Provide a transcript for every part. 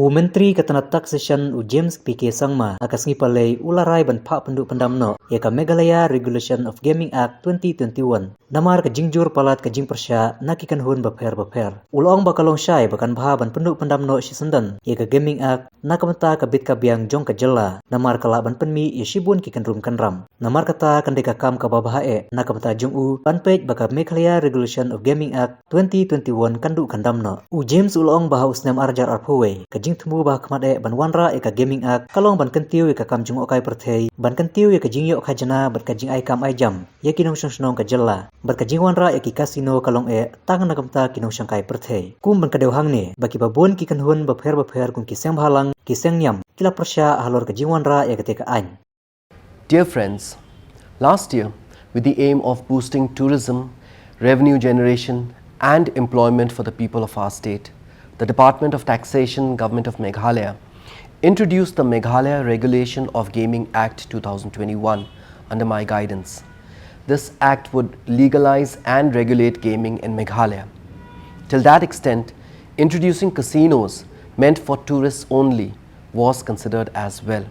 Myntri katanatak session James PK Sangma akas ngipalay ularay banpa penduk pendamno yaka Meghalaya Regulation of Gaming Act 2021. Namar ka jingjur palat ka jing persya nakikan hun baper. Ulong bakalong syai bakan baha ban penduk pendamno sisendan yaka Gaming Act nakamata ka bit ka biang jong ka jela namar kala ban penmi yashibun kikan rum kanram. Namar kata kan deka kam ka babahae nakamata jong u banpej baka Meghalaya Regulation of Gaming Act 2021 kanduk kandamno. James ulong baha usnam arjar arphowe jing temu bah kemade ban wanra eka gaming act kalong ban kentiu eka kam jung okai perthei ban kentiu eka jing yok khajana bat ka jing ai kam ai jam ya kinong snong ka jella bat ka jing wanra eki kasino kalong tangan nakamta kinong sangkai perthei kum ban kadeu hangne baki babon ki kan hun bapher kum kiseng bhalang kiseng nyam kila persya halor ka jing wanra eka teka an. Dear friends, last year with the aim of boosting tourism, revenue generation and employment for the people of our state, the Department of Taxation, Government of Meghalaya, introduced the Meghalaya Regulation of Gaming Act 2021 under my guidance. This act would legalize and regulate gaming in Meghalaya. Till that extent, introducing casinos meant for tourists only was considered as well.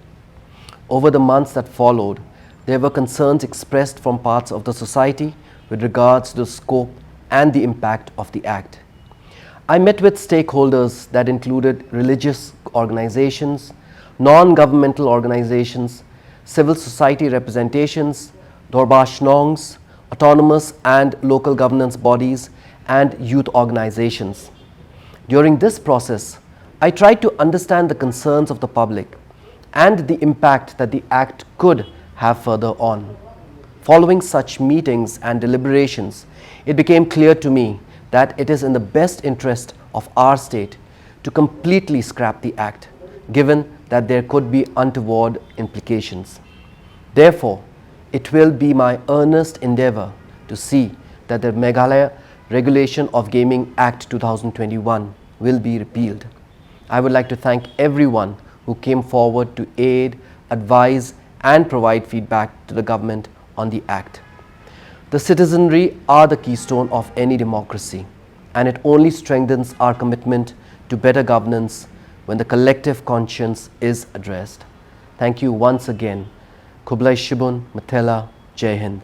Over the months that followed, there were concerns expressed from parts of the society with regards to the scope and the impact of the act. I met with stakeholders that included religious organizations, non-governmental organizations, civil society representations, Dorbashnongs, autonomous and local governance bodies, and youth organizations. During this process, I tried to understand the concerns of the public and the impact that the act could have further on. Following such meetings and deliberations, it became clear to me that it is in the best interest of our state to completely scrap the act, given that there could be untoward implications. Therefore, it will be my earnest endeavor to see that the Meghalaya Regulation of Gaming Act 2021 will be repealed. I would like to thank everyone who came forward to aid, advise, and provide feedback to the government on the act. The citizenry are the keystone of any democracy, and it only strengthens our commitment to better governance when the collective conscience is addressed. Thank you once again. Kublai Shibun, Matela, Jai Hind.